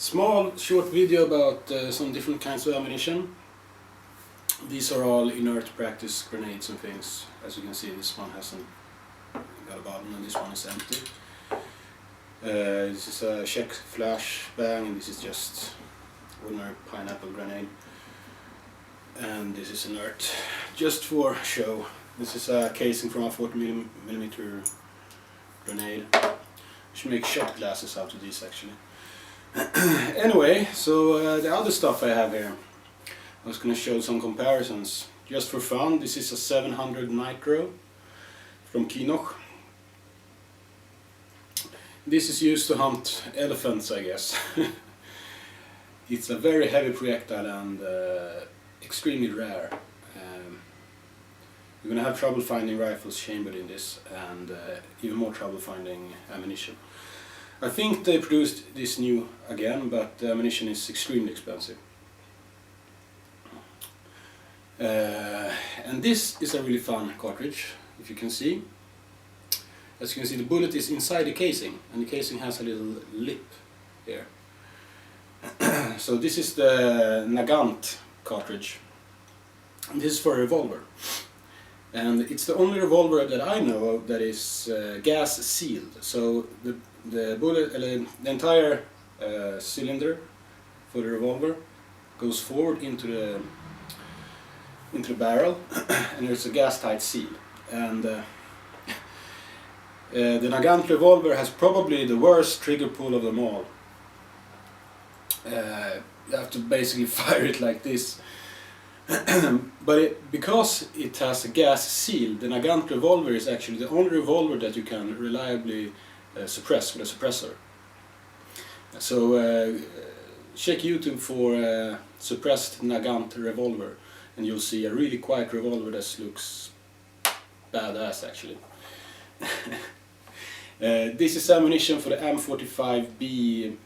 Small short video about some different kinds of ammunition. These are all inert practice grenades and things. As you can see, this one hasn't got a button and this one is empty. This is a check flash bang and this is just ordinary pineapple grenade. And this is inert, just for show. This is a casing from a 40mm grenade. You should make shot glasses out of these actually. Anyway, so the other stuff I have here, I was going to show some comparisons just for fun. This is a 700 Nitro from Kinoch. This is used to hunt elephants, I guess. It's a very heavy projectile and extremely rare. You're going to have trouble finding rifles chambered in this, and even more trouble finding ammunition. I think they produced this new again, but the ammunition is extremely expensive. And this is a really fun cartridge, if you can see. As you can see, the bullet is inside the casing, and the casing has a little lip here. So this is the Nagant cartridge. And this is for a revolver. And it's the only revolver that I know of that is gas sealed. So the bullet, the entire cylinder for the revolver goes forward into the barrel, and there's a gas tight seal. And the Nagant revolver has probably the worst trigger pull of them all. You have to basically fire it like this. But because it has a gas seal, the Nagant revolver is actually the only revolver that you can reliably suppress with a suppressor. So check YouTube for suppressed Nagant revolver, and you'll see a really quiet revolver that looks badass actually. This is ammunition for the M45B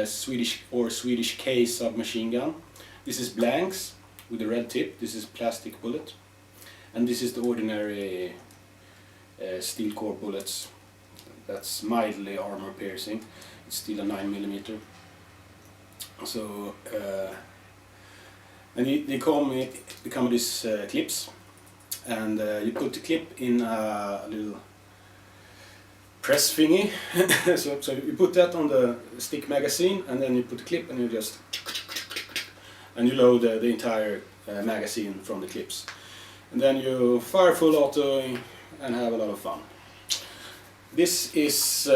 Swedish K submachine gun. This is blanks with a red tip. This is plastic bullet, and this is the ordinary steel core bullets. That's mildly armor piercing. It's still a 9mm. So and they come with these clips, and you put the clip in a little press thingy. so you put that on the stick magazine, and then you put the clip and you just and you load the entire magazine from the clips, and then you fire full auto and have a lot of fun. This is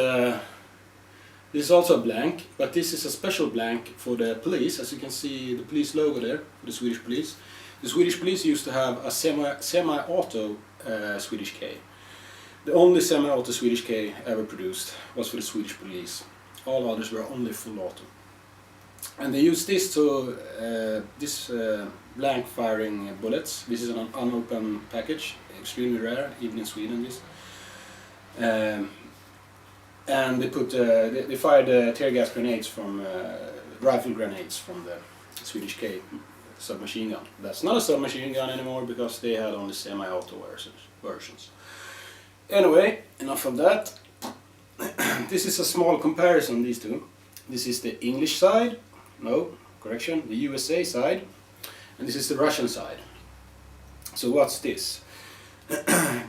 also a blank, but this is a special blank for the police. As you can see, the police logo there, the Swedish police. The Swedish police used to have a semi-auto Swedish K. The only semi-auto Swedish K ever produced was for the Swedish police. All others were only full auto. And they use this to blank firing bullets. This is an unopened package, extremely rare, even in Sweden. This, and they fired tear gas grenades from rifle grenades from the Swedish K submachine gun. That's not a submachine gun anymore because they had only semi-auto versions. Anyway, enough of that. This is a small comparison, these two. This is the English side, no, correction, the USA side, and this is the Russian side. So what's this?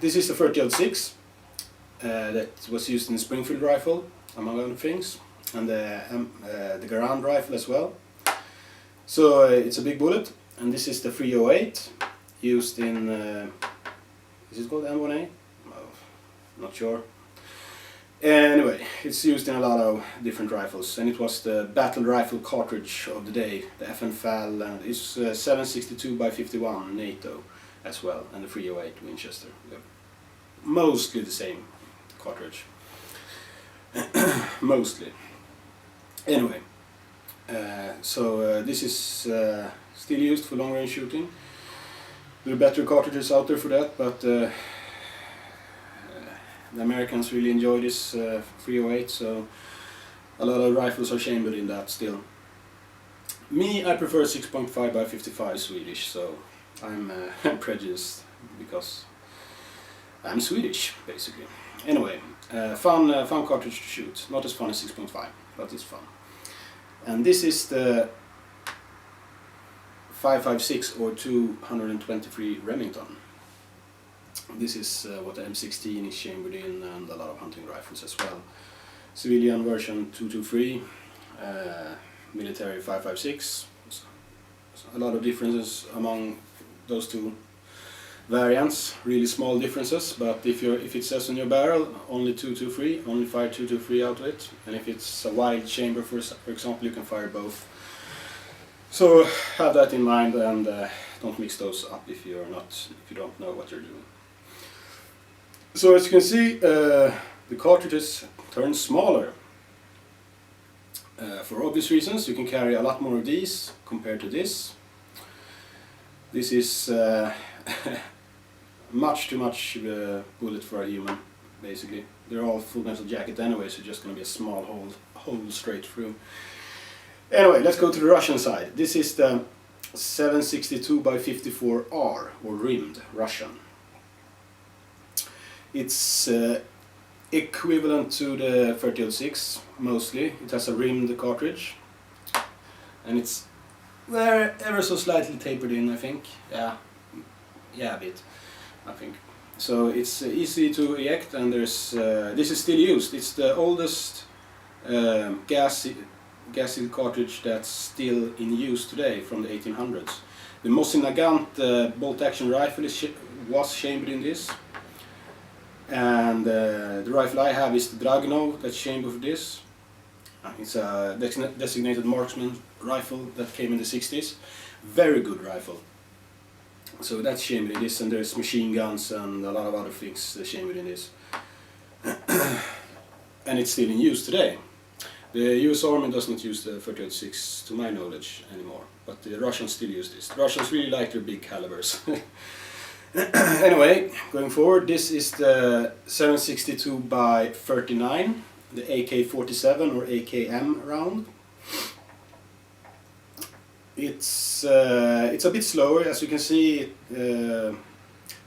This is the 30-06 that was used in the Springfield rifle, among other things, and the Garand rifle as well. So it's a big bullet, and this is the 308 used in, is it called M1A? Not sure. Anyway, it's used in a lot of different rifles, and it was the battle rifle cartridge of the day, the FN-FAL, and it's 762 by 51 NATO as well, and the 308 Winchester. Mostly the same cartridge. Mostly. Anyway, so this is still used for long range shooting. There are better cartridges out there for that, but the Americans really enjoy this 308, so a lot of rifles are chambered in that still. Me, I prefer 6.5 by 55 Swedish, so I'm prejudiced because I'm Swedish, basically. Anyway, fun cartridge to shoot. Not as fun as 6.5, but it's fun. And this is the 5.56 or 223 Remington. This is what the M16 is chambered in, and a lot of hunting rifles as well. Civilian version 223, military 5.56. A lot of differences among those two variants, really small differences, but if it says on your barrel only 223, only fire 223 out of it, and if it's a wide chamber, for example, you can fire both. So have that in mind, and don't mix those up if you don't know what you're doing. So as you can see, the cartridges turn smaller. For obvious reasons, you can carry a lot more of these compared to this. This is much too much bullet for a human, basically. They're all full metal jacket anyway, so just going to be a small hole straight through. Anyway, let's go to the Russian side. This is the 7.62x54R, or rimmed Russian. It's equivalent to the 30.06 mostly. It has a rimmed cartridge, and it's ever so slightly tapered in, I think. Yeah, a bit, I think. So it's easy to eject, and there's this is still used. It's the oldest gas-sealed cartridge that's still in use today, from the 1800s. The Mosin Nagant bolt-action rifle was chambered in this. And the rifle I have is the Dragunov, that's chambered for this. It's a designated marksman rifle that came in the 60s. Very good rifle. So that's chambered in this, and there's machine guns and a lot of other things chambered in this. And it's still in use today. The US Army does not use the 30.06 to my knowledge anymore, but the Russians still use this. The Russians really like their big calibers. Anyway, going forward, this is the 7.62x39, the AK-47 or AKM round. It's a bit slower, as you can see. The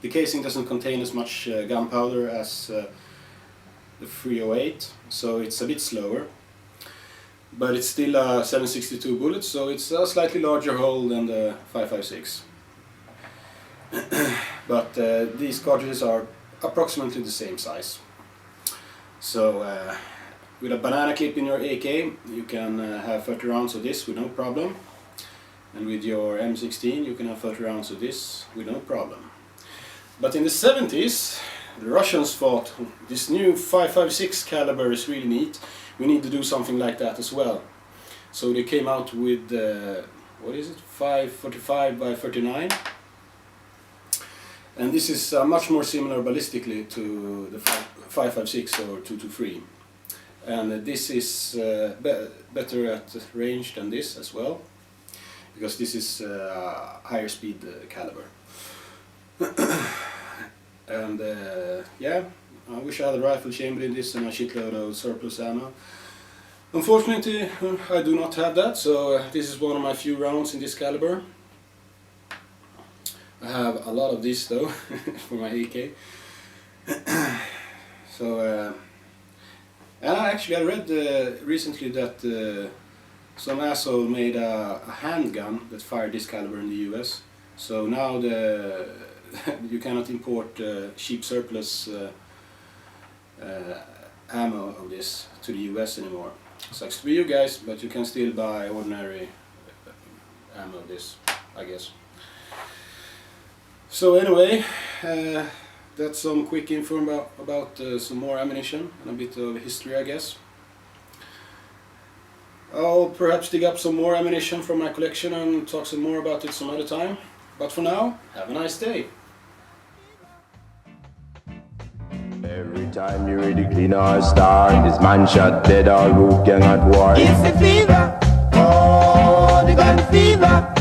casing doesn't contain as much gunpowder as the 308, so it's a bit slower. But it's still a 7.62 bullet, so it's a slightly larger hole than the 5.56. But these cartridges are approximately the same size. So with a banana clip in your AK, you can have 30 rounds of this with no problem. And with your M16, you can have 30 rounds of this with no problem. But in the 70s, the Russians thought, this new 5.56 caliber is really neat. We need to do something like that as well. So they came out with, what is it, 5.45x39. And this is much more similar ballistically to the 5.56 or 223. And this is better at range than this as well, because this is higher speed caliber. And yeah, I wish I had a rifle chambered in this and a shitload of surplus ammo. Unfortunately, I do not have that, so this is one of my few rounds in this caliber. I have a lot of this though, for my AK. So, and actually I read recently that some asshole made a handgun that fired this caliber in the US. So now you cannot import cheap surplus ammo of this to the US anymore. Sucks to be you guys, but you can still buy ordinary ammo of this, I guess. So anyway, that's some quick info about some more ammunition and a bit of history, I guess. I'll perhaps dig up some more ammunition from my collection and talk some more about it some other time. But for now, have a nice day. Every time you ready clean or start, this man shot dead, all root gang at war. It's the fever, oh, the gun fever.